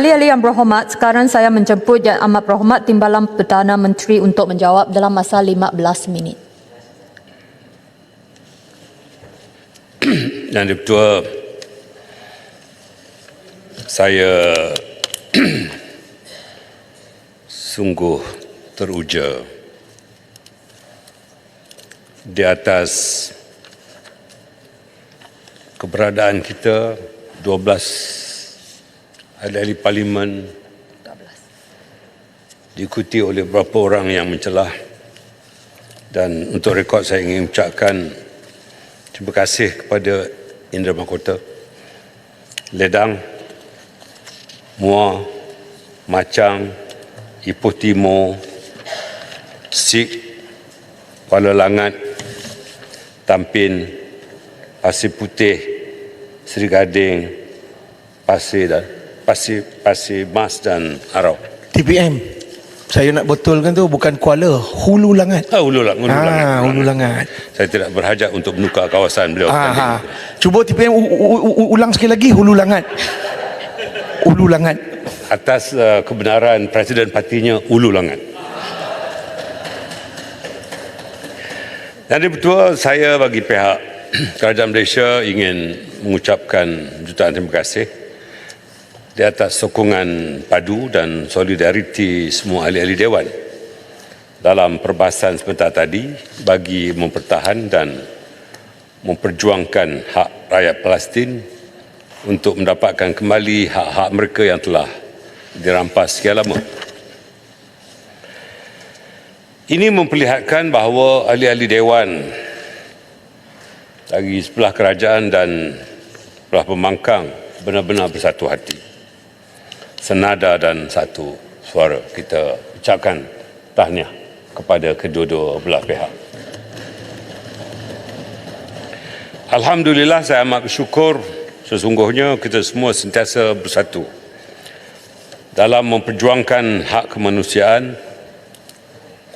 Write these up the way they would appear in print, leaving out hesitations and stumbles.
Ahli-ahli yang berhormat, sekarang saya menjemput Yang Amat Berhormat Timbalan Perdana Menteri untuk menjawab dalam masa 15 minit. Yang Di-Pertua, saya sungguh teruja di atas keberadaan kita 12 ahli-ahli parlimen diikuti oleh beberapa orang yang mencelah, dan untuk rekod saya ingin ucapkan terima kasih kepada Indra Mahkota, Ledang, Muar, Machang, Ipoh Timur, Sik, Kuala Langat, Tampin, Pasir Putih, Seri Gading, Pasir Mas dan Arau. TPM, saya nak betulkan tu bukan Kuala, Hulu Langat. Hulu Langat. Hulu Langat. Saya tidak berhajat untuk menukar kawasan beliau. Cuba TPM ulang sekali lagi, Hulu Langat. Hulu Langat. Atas kebenaran Presiden partinya Hulu Langat. Dan Di-Pertua, saya bagi pihak Kerajaan Malaysia ingin mengucapkan jutaan terima kasih di atas sokongan padu dan solidariti semua ahli-ahli Dewan dalam perbahasan sebentar tadi bagi mempertahan dan memperjuangkan hak rakyat Palestin untuk mendapatkan kembali hak-hak mereka yang telah dirampas sekian lama. Ini memperlihatkan bahawa ahli-ahli Dewan dari sebelah kerajaan dan sebelah pembangkang benar-benar bersatu hati, senada dan satu suara. Kita ucapkan tahniah kepada kedua-dua belah pihak. Alhamdulillah, saya amat bersyukur sesungguhnya kita semua sentiasa bersatu dalam memperjuangkan hak kemanusiaan,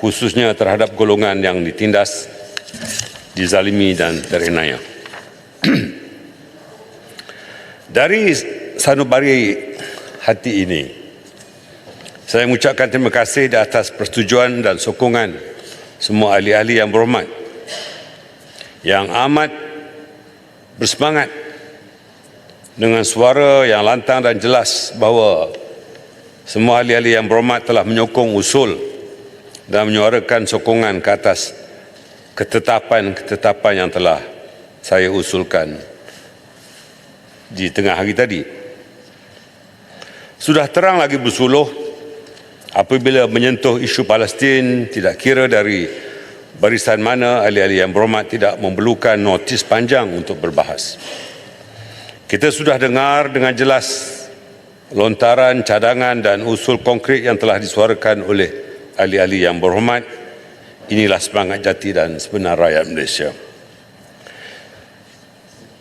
khususnya terhadap golongan yang ditindas, dizalimi dan terenayah. Dari sanubari hati ini, saya mengucapkan terima kasih di atas persetujuan dan sokongan semua ahli-ahli yang berhormat yang amat bersemangat dengan suara yang lantang dan jelas bahawa semua ahli-ahli yang berhormat telah menyokong usul dan menyuarakan sokongan ke atas ketetapan-ketetapan yang telah saya usulkan di tengah hari tadi. Sudah terang lagi bersuluh apabila menyentuh isu Palestin, tidak kira dari barisan mana, ahli-ahli yang berhormat tidak memerlukan notis panjang untuk berbahas. Kita sudah dengar dengan jelas lontaran cadangan dan usul konkret yang telah disuarakan oleh ahli-ahli yang berhormat. Inilah semangat jati dan sebenar rakyat Malaysia.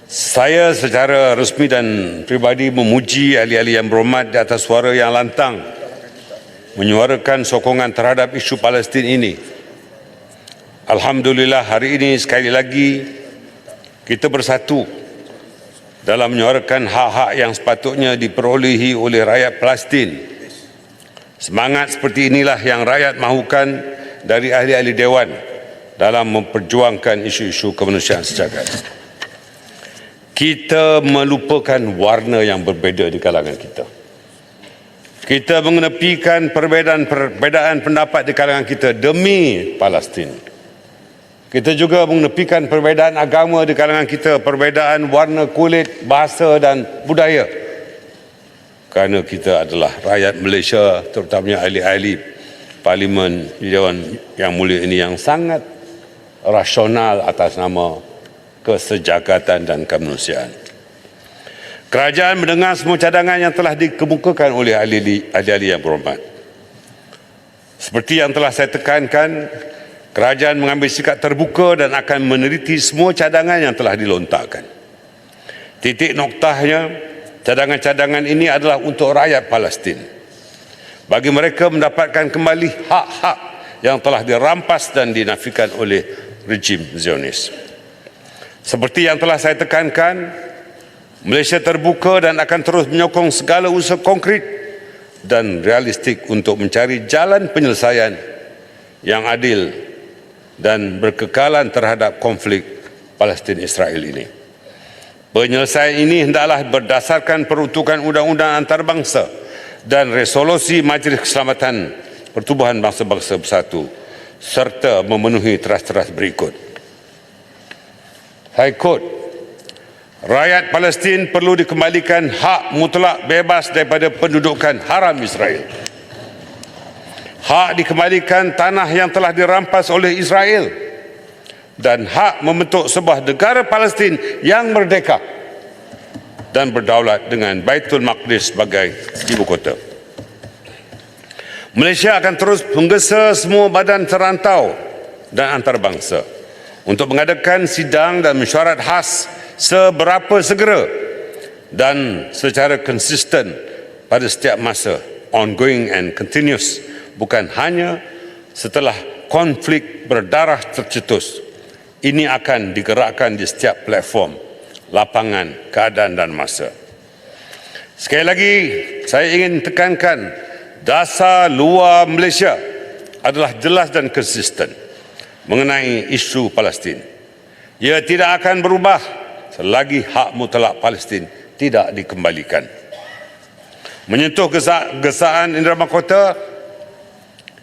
Saya secara resmi dan pribadi memuji ahli-ahli yang berhormat di atas suara yang lantang menyuarakan sokongan terhadap isu Palestin ini. Alhamdulillah, hari ini sekali lagi kita bersatu dalam menyuarakan hak-hak yang sepatutnya diperolehi oleh rakyat Palestin. Semangat seperti inilah yang rakyat mahukan dari ahli-ahli Dewan dalam memperjuangkan isu-isu kemanusiaan sejagat. Kita melupakan warna yang berbeza di kalangan kita. Kita mengenepikan perbezaan pendapat di kalangan kita demi Palestin. Kita juga mengenepikan perbezaan agama di kalangan kita, perbezaan warna kulit, bahasa dan budaya. Kerana kita adalah rakyat Malaysia, terutamanya ahli-ahli Parlimen Dewan yang mulia ini yang sangat rasional atas nama kesejahteraan dan kemanusiaan. Kerajaan mendengar semua cadangan yang telah dikemukakan oleh ahli-ahli yang berhormat. Seperti yang telah saya tekankan, kerajaan mengambil sikap terbuka dan akan meneliti semua cadangan yang telah dilontarkan. Titik noktahnya, cadangan-cadangan ini adalah untuk rakyat Palestin, bagi mereka mendapatkan kembali hak-hak yang telah dirampas dan dinafikan oleh rejim Zionis. Seperti yang telah saya tekankan, Malaysia terbuka dan akan terus menyokong segala usaha konkret dan realistik untuk mencari jalan penyelesaian yang adil dan berkekalan terhadap konflik Palestin-Israel ini. Penyelesaian ini hendaklah berdasarkan peruntukan undang-undang antarabangsa dan resolusi Majlis Keselamatan Pertubuhan Bangsa-Bangsa Bersatu serta memenuhi teras-teras berikut. High Court, rakyat Palestin perlu dikembalikan hak mutlak bebas daripada pendudukan haram Israel. Hak dikembalikan tanah yang telah dirampas oleh Israel dan hak membentuk sebuah negara Palestin yang merdeka dan berdaulat dengan Baitul Maqdis sebagai ibu kota. Malaysia akan terus menggesa semua badan terantau dan antarabangsa untuk mengadakan sidang dan mesyuarat khas seberapa segera dan secara konsisten pada setiap masa, ongoing and continuous, bukan hanya setelah konflik berdarah tercetus. Ini akan digerakkan di setiap platform, lapangan, keadaan dan masa. Sekali lagi, saya ingin tekankan dasar luar Malaysia adalah jelas dan konsisten mengenai isu Palestin. Ia tidak akan berubah selagi hak mutlak Palestin tidak dikembalikan. Menyentuh gesaan Indra Mahkota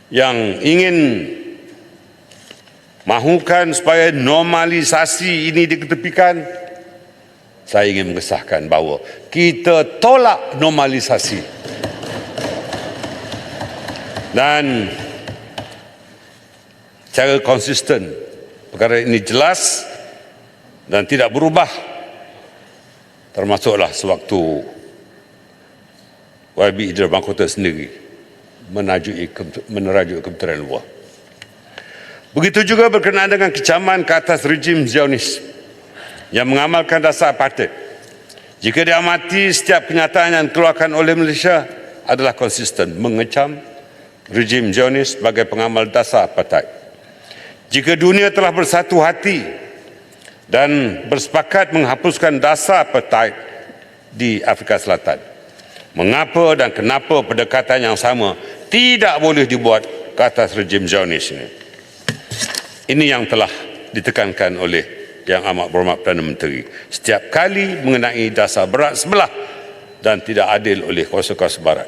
yang ingin mahukan supaya normalisasi ini diketepikan, saya ingin mengesahkan bahawa kita tolak normalisasi dan secara konsisten perkara ini jelas dan tidak berubah, termasuklah sewaktu YB Indra Mahkota sendiri menerajuk Kementerian Luar. Begitu juga berkenaan dengan kecaman ke atas rejim Zionis yang mengamalkan dasar apartheid. Jika diamati, setiap kenyataan yang dikeluarkan oleh Malaysia adalah konsisten mengecam rejim Zionis sebagai pengamal dasar apartheid. Jika dunia telah bersatu hati dan bersepakat menghapuskan dasar apartheid di Afrika Selatan, mengapa dan kenapa pendekatan yang sama tidak boleh dibuat ke atas rejim Zionis ini? Ini yang telah ditekankan oleh Yang Amat Berhormat Perdana Menteri setiap kali mengenai dasar berat sebelah dan tidak adil oleh kuasa-kuasa barat.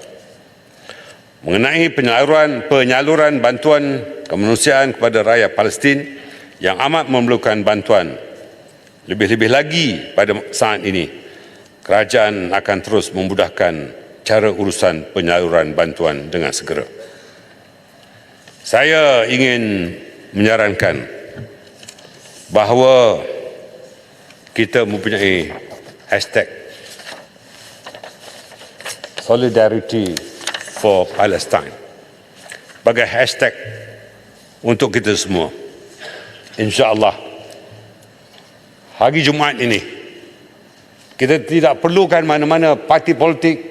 Mengenai penyaluran bantuan kemanusiaan kepada rakyat Palestin yang amat memerlukan bantuan, lebih-lebih lagi pada saat ini, kerajaan akan terus memudahkan cara urusan penyaluran bantuan dengan segera. Saya ingin menyarankan bahawa kita mempunyai hashtag Solidarity for Palestine sebagai hashtag untuk kita semua. InsyaAllah hari Jumaat ini kita tidak perlukan mana-mana parti politik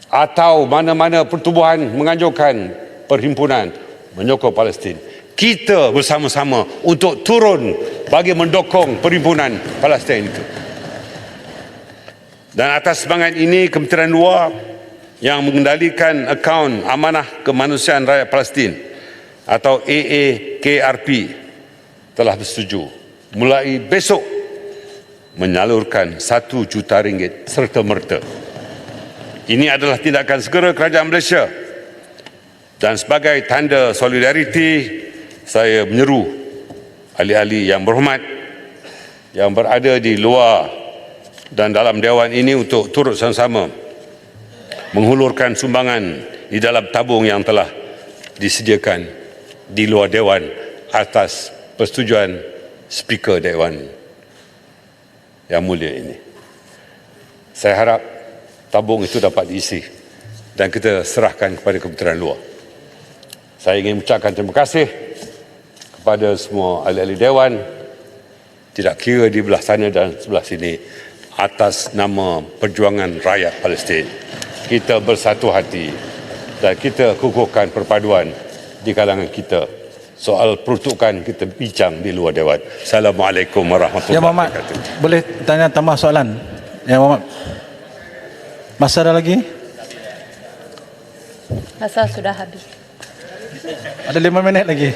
atau mana-mana pertubuhan menganjurkan perhimpunan menyokong Palestin. Kita bersama-sama untuk turun bagi mendukung perhimpunan Palestin itu. Dan atas semangat ini, Kementerian Luar yang mengendalikan akaun Amanah Kemanusiaan Rakyat Palestin atau AAKRP telah bersetuju mulai besok menyalurkan RM1 juta serta-merta. Ini adalah tindakan segera kerajaan Malaysia. Dan sebagai tanda solidariti, saya menyeru ahli-ahli yang berhormat yang berada di luar dan dalam dewan ini untuk turut sama-sama menghulurkan sumbangan di dalam tabung yang telah disediakan di luar dewan atas persetujuan Speaker Dewan yang mulia ini. Saya harap tabung itu dapat diisi dan kita serahkan kepada Kementerian Luar. Saya ingin mengucapkan terima kasih kepada semua ahli-ahli Dewan, tidak kira di belah sana dan sebelah sini, atas nama perjuangan rakyat Palestin. Kita bersatu hati dan kita kukuhkan perpaduan di kalangan kita. Soal peruntukan kita bincang di luar Dewan. Assalamualaikum warahmatullahi wabarakatuh. Boleh tanya tambah soalan? Ya Muhammad. Masa ada lagi? Masa sudah habis. Ada 5 minit lagi.